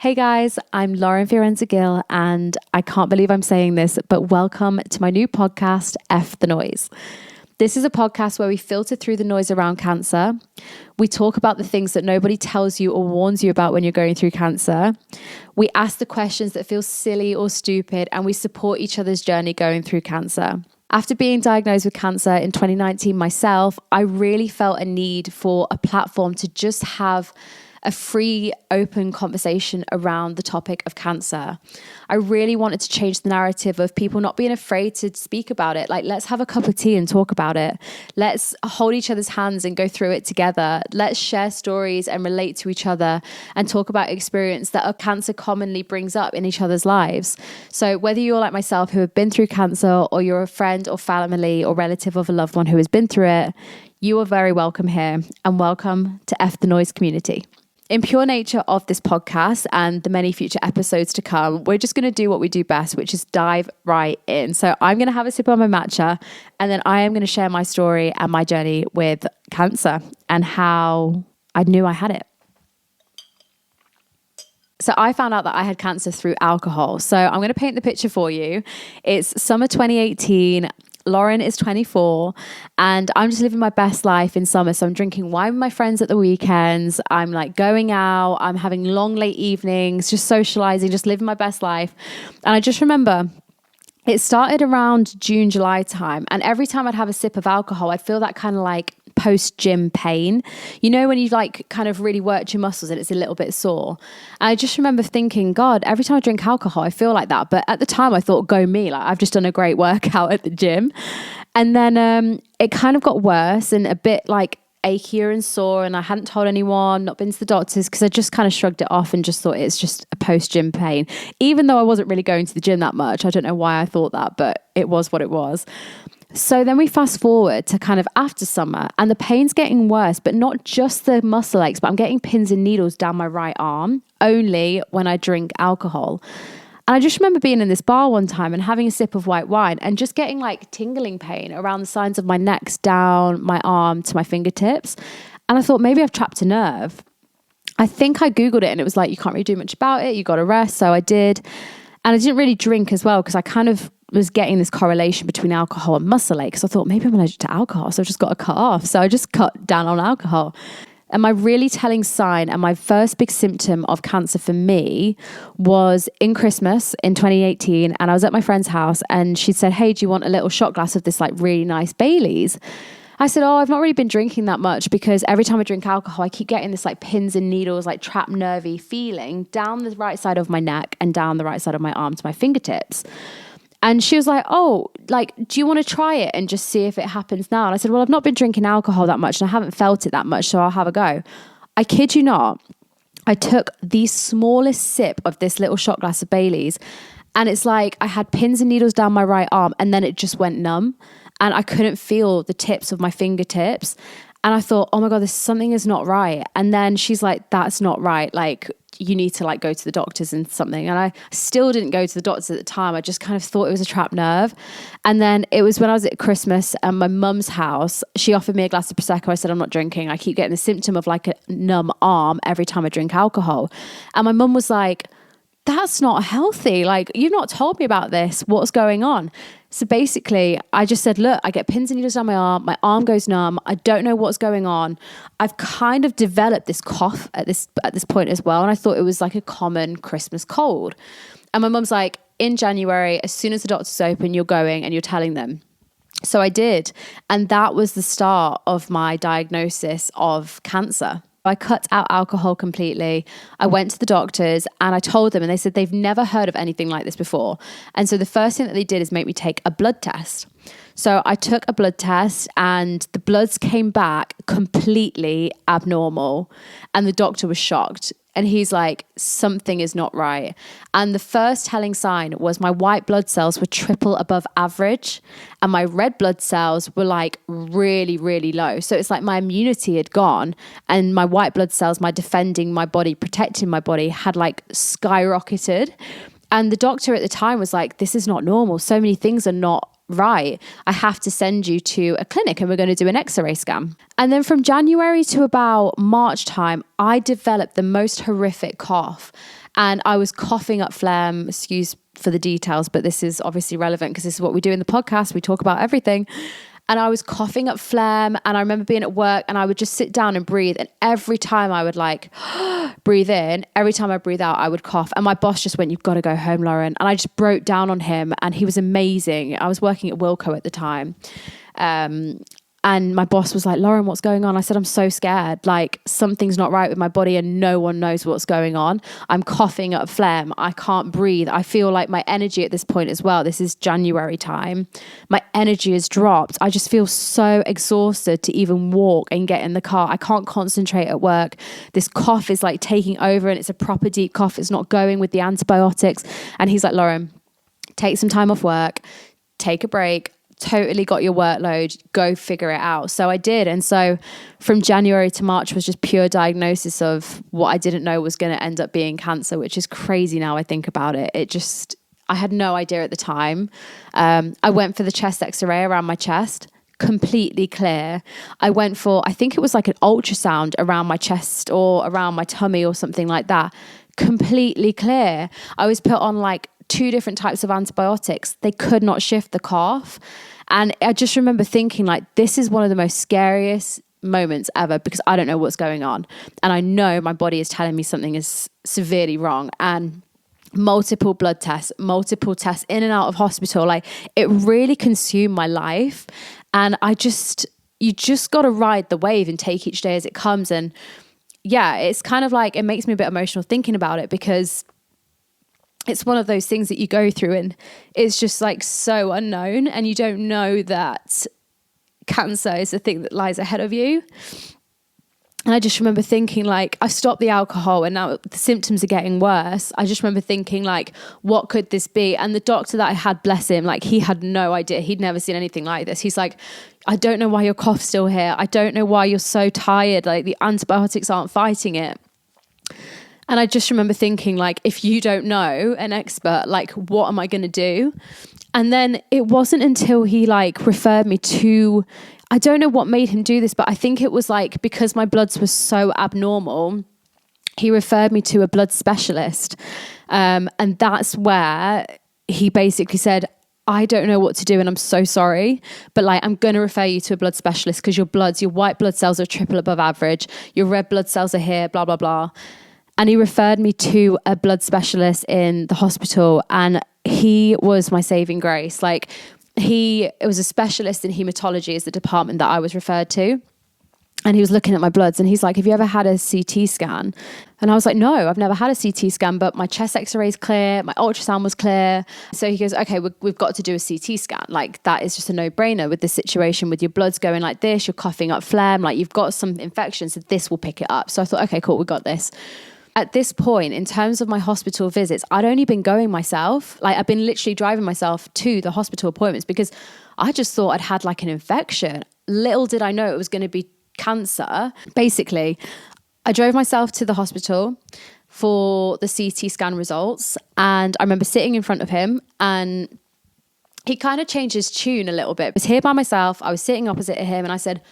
Hey guys, I'm Lauren Fiorenza Gill, and I can't believe I'm saying this, but welcome to my new podcast, F the Noise. This is a podcast where we filter through the noise around cancer. We talk about the things that nobody tells you or warns you about when you're going through cancer. We ask the questions that feel silly or stupid, and we support each other's journey going through cancer. After being diagnosed with cancer in 2019 myself, I really felt a need for a platform to just have a free, open conversation around the topic of cancer. I really wanted to change the narrative of people not being afraid to speak about it. Like, let's have a cup of tea and talk about it. Let's hold each other's hands and go through it together. Let's share stories and relate to each other and talk about experience that a cancer commonly brings up in each other's lives. So whether you're like myself who have been through cancer, or you're a friend or family or relative of a loved one who has been through it, you are very welcome here, and welcome to F the Noise community. In pure nature of this podcast and the many future episodes to come, we're just going to do what we do best, which is dive right in. So I'm going to have a sip on my matcha, and then I am going to share my story and my journey with cancer and how I knew I had it. So I found out that I had cancer through alcohol. So I'm going to paint the picture for you. It's summer 2018. Lauren is 24 and I'm just living my best life in summer. So I'm drinking wine with my friends at the weekends. I'm like going out. I'm having long, late evenings, just socializing, just living my best life. And I just remember it started around June, July time. And every time I'd have a sip of alcohol, I'd feel that kind of like post-gym pain. You know, when you like kind of really worked your muscles and it's a little bit sore. And I just remember thinking, God, every time I drink alcohol, I feel like that. But at the time I thought, go me, like I've just done a great workout at the gym. And then it kind of got worse and a bit like achier and sore, and I hadn't told anyone, not been to the doctors, because I just kind of shrugged it off and just thought it's just a post-gym pain, even though I wasn't really going to the gym that much. I don't know why I thought that, but it was what it was. So then we fast forward to kind of after summer, and the pain's getting worse, but not just the muscle aches, but I'm getting pins and needles down my right arm, only when I drink alcohol. And I just remember being in this bar one time and having a sip of white wine and just getting like tingling pain around the sides of my neck, down my arm to my fingertips. And I thought, maybe I've trapped a nerve. I think I Googled it and it was like, you can't really do much about it. You got to rest. So I did. And I didn't really drink as well because I kind of was getting this correlation between alcohol and muscle ache. So I thought, maybe I'm allergic to alcohol. So I've just got to cut off. So I just cut down on alcohol. And my really telling sign and my first big symptom of cancer for me was in Christmas in 2018. And I was at my friend's house and she said, hey, do you want a little shot glass of this like really nice Baileys? I said, oh, I've not really been drinking that much because every time I drink alcohol, I keep getting this like pins and needles, like trapped nervy feeling down the right side of my neck and down the right side of my arm to my fingertips. And she was like, oh, like, do you want to try it and just see if it happens now? And I said, well, I've not been drinking alcohol that much and I haven't felt it that much, so I'll have a go. I kid you not, I took the smallest sip of this little shot glass of Baileys, and it's like I had pins and needles down my right arm and then it just went numb and I couldn't feel the tips of my fingertips. And I thought, oh my God, something is not right. And then she's like, that's not right. Like, you need to like go to the doctors and something. And I still didn't go to the doctors at the time. I just kind of thought it was a trapped nerve. And then it was when I was at Christmas at my mum's house, she offered me a glass of Prosecco. I said, I'm not drinking. I keep getting the symptom of like a numb arm every time I drink alcohol. And my mum was like, that's not healthy. Like, you've not told me about this. What's going on? So basically, I just said, look, I get pins and needles down my arm goes numb. I don't know what's going on. I've kind of developed this cough at this point as well. And I thought it was like a common Christmas cold. And my mum's like, in January, as soon as the doctor's open, you're going and you're telling them. So I did. And that was the start of my diagnosis of cancer. I cut out alcohol completely. I went to the doctors and I told them, and they said they've never heard of anything like this before. And so the first thing that they did is make me take a blood test. So I took a blood test and the bloods came back completely abnormal. And the doctor was shocked. And he's like, something is not right. And the first telling sign was my white blood cells were triple above average. And my red blood cells were like really, really low. So it's like my immunity had gone. And my white blood cells, my defending my body, protecting my body, had like skyrocketed. And the doctor at the time was like, this is not normal. So many things are not right. I have to send you to a clinic and we're going to do an X-ray scan. And then from January to about March time, I developed the most horrific cough. And I was coughing up phlegm, excuse for the details, but this is obviously relevant because this is what we do in the podcast. We talk about everything. And I was coughing up phlegm, and I remember being at work and I would just sit down and breathe. And every time I would like breathe in, every time I breathe out, I would cough. And my boss just went, "You've got to go home, Lauren." And I just broke down on him, and he was amazing. I was working at Wilco at the time. And my boss was like, "Lauren, what's going on?" I said, "I'm so scared. Like something's not right with my body and no one knows what's going on. I'm coughing up phlegm. I can't breathe. I feel like my energy at this point as well. This is January time. My energy has dropped. I just feel so exhausted to even walk and get in the car. I can't concentrate at work. This cough is like taking over, and it's a proper deep cough. It's not going with the antibiotics." And he's like, "Lauren, take some time off work, take a break. Totally got your workload, go figure it out." So I did. And so from January to March was just pure diagnosis of what I didn't know was going to end up being cancer, which is crazy now I think about it. I had no idea at the time. I went for the chest x-ray around my chest, completely clear. I went for, I think it was like an ultrasound around my chest or around my tummy or something like that, completely clear. I was put on like 2 different types of antibiotics. They could not shift the cough. And I just remember thinking like, this is one of the most scariest moments ever because I don't know what's going on. And I know my body is telling me something is severely wrong. And multiple blood tests, multiple tests in and out of hospital, like it really consumed my life. And you just got to ride the wave and take each day as it comes. And yeah, it's kind of like, it makes me a bit emotional thinking about it because it's one of those things that you go through and it's just like so unknown, and you don't know that cancer is the thing that lies ahead of you. And I just remember thinking like, I stopped the alcohol and now the symptoms are getting worse. I just remember thinking like, what could this be? And the doctor that I had, bless him, like he had no idea. He'd never seen anything like this. He's like, "I don't know why your cough's still here. I don't know why you're so tired. Like the antibiotics aren't fighting it." And I just remember thinking like, if you don't know an expert, like what am I going to do? And then it wasn't until he like referred me to, I don't know what made him do this, but I think it was like because my bloods were so abnormal, he referred me to a blood specialist. And that's where he basically said, "I don't know what to do and I'm so sorry, but like I'm going to refer you to a blood specialist because your white blood cells are triple above average. Your red blood cells are here, blah, blah, blah." And he referred me to a blood specialist in the hospital, and he was my saving grace. Like it was a specialist in hematology is the department that I was referred to. And he was looking at my bloods and he's like, "Have you ever had a CT scan?" And I was like, "No, I've never had a CT scan, but my chest x-ray is clear. My ultrasound was clear." So he goes, "Okay, we've got to do a CT scan. Like that is just a no-brainer with this situation, with your bloods going like this, you're coughing up phlegm, like you've got some infection, so this will pick it up." So I thought, okay, cool, we got this. At this point, in terms of my hospital visits, I'd only been going myself. Like I've been literally driving myself to the hospital appointments because I just thought I'd had like an infection. Little did I know it was going to be cancer. Basically, I drove myself to the hospital for the CT scan results. And I remember sitting in front of him and he kind of changed his tune a little bit. I was here by myself. I was sitting opposite him and I said,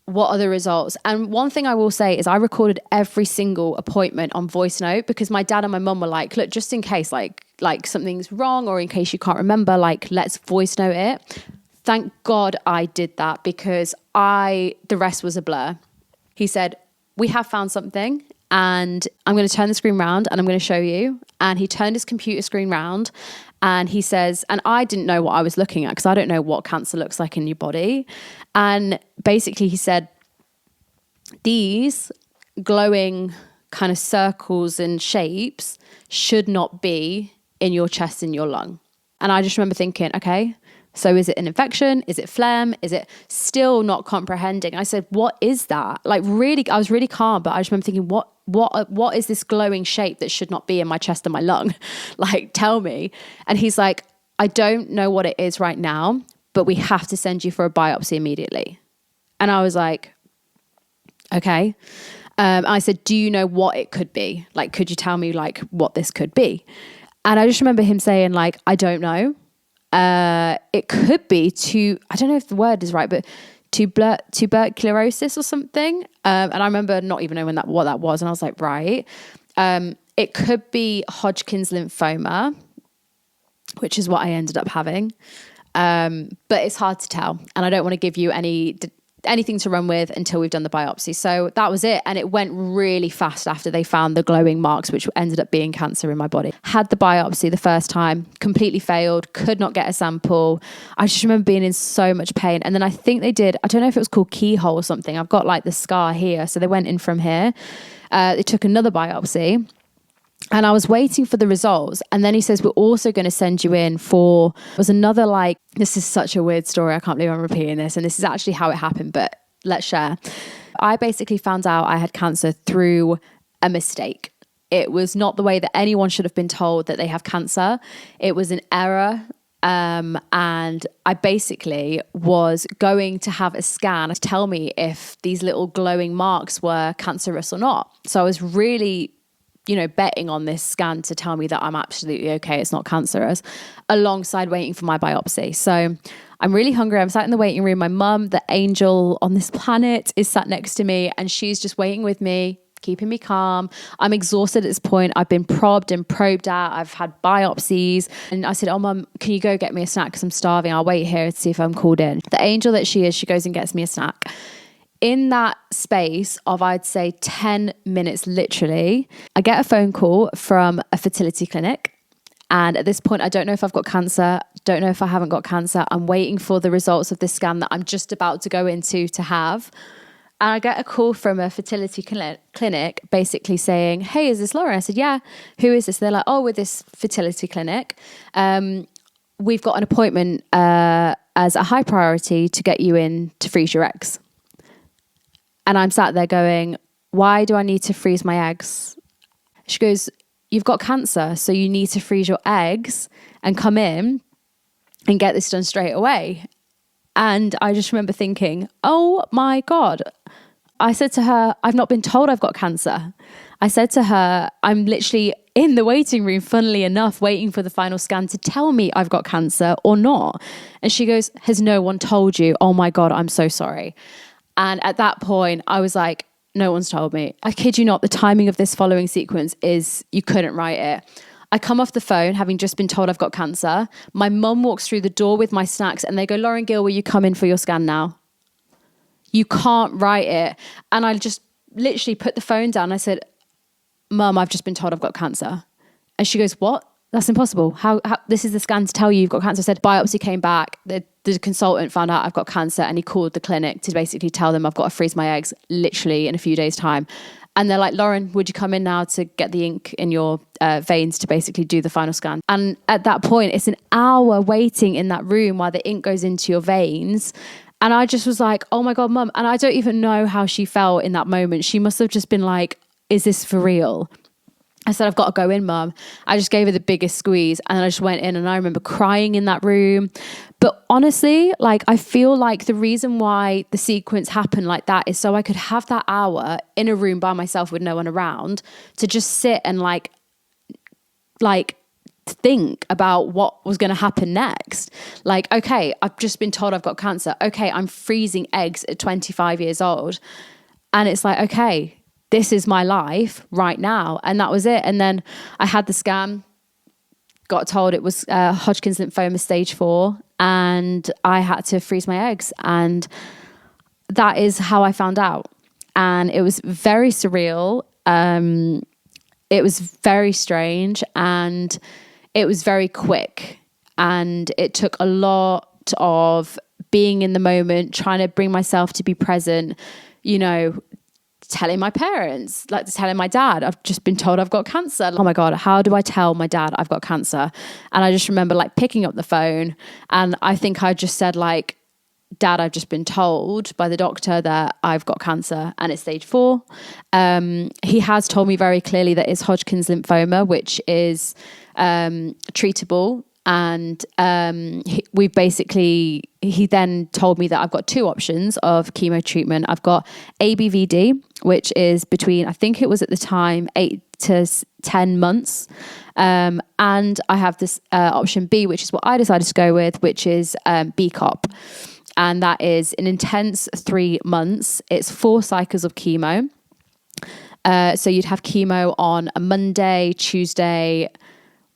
"What are the results?" And one thing I will say is I recorded every single appointment on voice note because my dad and my mum were like, "Look, just in case like something's wrong or in case you can't remember, like let's voice note it." Thank God I did that because the rest was a blur. He said, "We have found something and I'm going to turn the screen round and I'm going to show you." And he turned his computer screen round and he says, and I didn't know what I was looking at because I don't know what cancer looks like in your body. And basically he said, "These glowing kind of circles and shapes should not be in your chest and your lung." And I just remember thinking, okay, so is it an infection? Is it phlegm? Is it still not comprehending? I said, "What is that?" Like really, I was really calm, but I just remember thinking, what is this glowing shape that should not be in my chest and my lung? Like, tell me. And he's like, "I don't know what it is right now, but we have to send you for a biopsy immediately." And I was like, okay. I said, "Do you know what it could be? Like, could you tell me like what this could be?" And I just remember him saying like, "I don't know. It could be I don't know if the word is right, but tuberculosis or something." And I remember not even knowing what that was. And I was like, right. It could be Hodgkins lymphoma, which is what I ended up having. But it's hard to tell. And I don't want to give you anything to run with until we've done the biopsy. So that was it. And it went really fast after they found the glowing marks, which ended up being cancer in my body. Had the biopsy the first time, completely failed, could not get a sample. I just remember being in so much pain. And then I think they did, I don't know if it was called keyhole or something. I've got like the scar here. So they went in from here. They took another biopsy. And I was waiting for the results. And then he says, we're also going to send you in for, was another like, this is such a weird story. I can't believe I'm repeating this. And this is actually how it happened, but let's share. I basically found out I had cancer through a mistake. It was not the way that anyone should have been told that they have cancer. It was an error. And I basically was going to have a scan to tell me if these little glowing marks were cancerous or not. So I was really betting on this scan to tell me that I'm absolutely okay, it's not cancerous, alongside waiting for my biopsy. So I'm really hungry. I'm sat in the waiting room. My mum, the angel on this planet, is sat next to me and she's just waiting with me, keeping me calm. I'm exhausted at this point. I've been probbed and probed at. I've had biopsies. And I said, oh, Mum, can you go get me a snack because I'm starving? I'll wait here to see if I'm called in. The angel that she is, she goes and gets me a snack. In that space of, I'd say 10 minutes, literally, I get a phone call from a fertility clinic. And at this point, I don't know if I've got cancer, don't know if I haven't got cancer. I'm waiting for the results of this scan that I'm just about to go into to have. And I get a call from a fertility clinic basically saying, hey, is this Lauren? I said, yeah. Who is this? They're like, oh, we're this fertility clinic. We've got an appointment as a high priority to get you in to freeze your eggs. And I'm sat there going, why do I need to freeze my eggs? She goes, you've got cancer, so you need to freeze your eggs and come in and get this done straight away. And I just remember thinking, oh my God. I said to her, I've not been told I've got cancer. I said to her, I'm literally in the waiting room, funnily enough, waiting for the final scan to tell me I've got cancer or not. And she goes, has no one told you? Oh my God, I'm so sorry. And at that point, I was like, no one's told me. I kid you not, the timing of this following sequence is you couldn't write it. I come off the phone, having just been told I've got cancer. My mum walks through the door with my snacks and they go, Lauren Gill, will you come in for your scan now? You can't write it. And I just literally put the phone down. I said, Mum, I've just been told I've got cancer. And she goes, what? That's impossible. How this is the scan to tell you you've got cancer. I said, biopsy came back. The consultant found out I've got cancer and he called the clinic to basically tell them I've got to freeze my eggs literally in a few days' time. And they're like, Lauren, would you come in now to get the ink in your veins to basically do the final scan? And at that point, it's an hour waiting in that room while the ink goes into your veins. And I just was like, oh my God, Mum. And I don't even know how she felt in that moment. She must have just been like, is this for real? I said, I've got to go in, Mum. I just gave her the biggest squeeze and then I just went in and I remember crying in that room. But honestly, like, I feel like the reason why the sequence happened like that is so I could have that hour in a room by myself with no one around to just sit and like think about what was going to happen next. Like, okay, I've just been told I've got cancer. Okay, I'm freezing eggs at 25 years old. And it's like, okay, this is my life right now. And that was it. And then I had the scan, got told it was Hodgkins lymphoma stage 4, and I had to freeze my eggs. And that is how I found out. And it was very surreal. It was very strange and it was very quick. And it took a lot of being in the moment, trying to bring myself to be present, telling my parents, like telling my dad, I've just been told I've got cancer. Oh my God, how do I tell my dad I've got cancer? And I just remember like picking up the phone and I think I just said like, Dad, I've just been told by the doctor that I've got cancer and it's stage 4. He has told me very clearly that it's Hodgkin's lymphoma, which is treatable. And he then told me that I've got 2 options of chemo treatment. I've got ABVD, which is between, I think it was at the time, 8 to 10 months. And I have this option B, which is what I decided to go with, which is BCOP. And that is an intense 3 months. It's 4 cycles of chemo. So you'd have chemo on a Monday, Tuesday,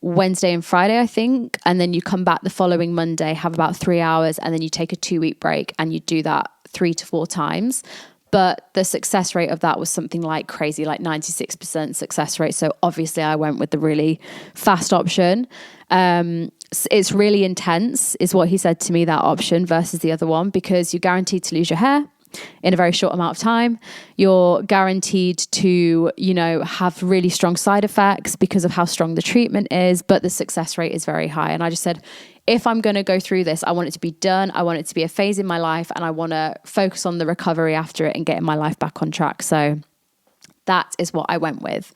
Wednesday and Friday, I think. And then you come back the following Monday, have about 3 hours, and then you take a 2-week break and you do that 3 to 4 times. But the success rate of that was something like crazy, like 96% success rate. So obviously I went with the really fast option. It's really intense, is what he said to me, that option versus the other one, because you're guaranteed to lose your hair in a very short amount of time. You're guaranteed to, have really strong side effects because of how strong the treatment is, but the success rate is very high. And I just said, if I'm going to go through this, I want it to be done. I want it to be a phase in my life, and I want to focus on the recovery after it and getting my life back on track. So that is what I went with.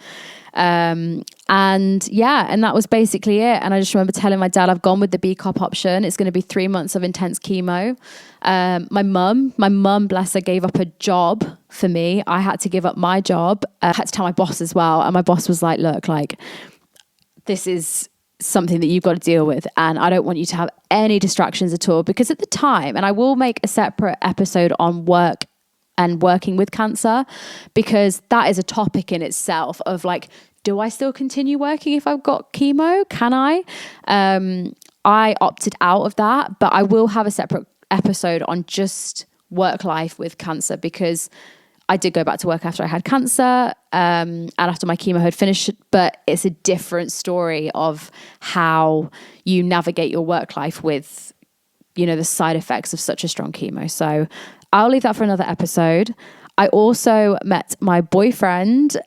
And that was basically it. And I just remember telling my dad, I've gone with the BCOP option. It's going to be 3 months of intense chemo. My mum, bless her, gave up a job for me. I had to give up my job. I had to tell my boss as well. And my boss was like, look, this is something that you've got to deal with, and I don't want you to have any distractions at all, because at the time, and I will make a separate episode on work and working with cancer, because that is a topic in itself of do I still continue working if I've got chemo? Can I? I opted out of that, but I will have a separate episode on just work life with cancer, because I did go back to work after I had cancer, and after my chemo had finished, but it's a different story of how you navigate your work life with, the side effects of such a strong chemo. So I'll leave that for another episode. I also met my boyfriend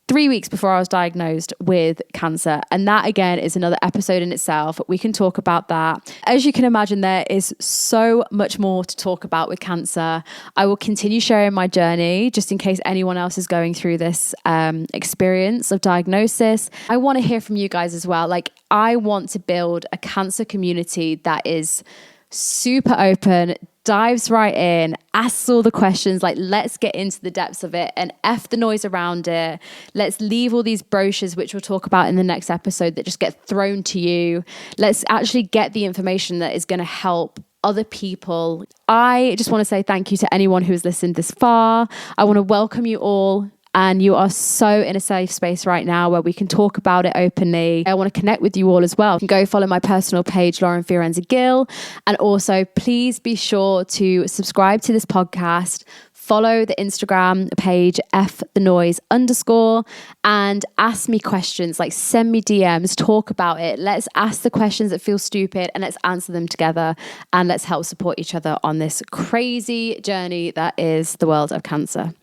3 weeks before I was diagnosed with cancer. And that, again, is another episode in itself. We can talk about that. As you can imagine, there is so much more to talk about with cancer. I will continue sharing my journey just in case anyone else is going through this experience of diagnosis. I want to hear from you guys as well. I want to build a cancer community that is super open, dives right in, asks all the questions, let's get into the depths of it and F the noise around it. Let's leave all these brochures, which we'll talk about in the next episode, that just get thrown to you. Let's actually get the information that is going to help other people. I just want to say thank you to anyone who has listened this far. I want to welcome you all. And you are so in a safe space right now where we can talk about it openly. I want to connect with you all as well. You can go follow my personal page, Lauren Fiorenza Gill. And also, please be sure to subscribe to this podcast. Follow the Instagram page, _, and ask me questions, send me DMs, talk about it. Let's ask the questions that feel stupid and let's answer them together, and let's help support each other on this crazy journey that is the world of cancer.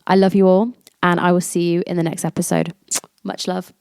I love you all. And I will see you in the next episode. Much love.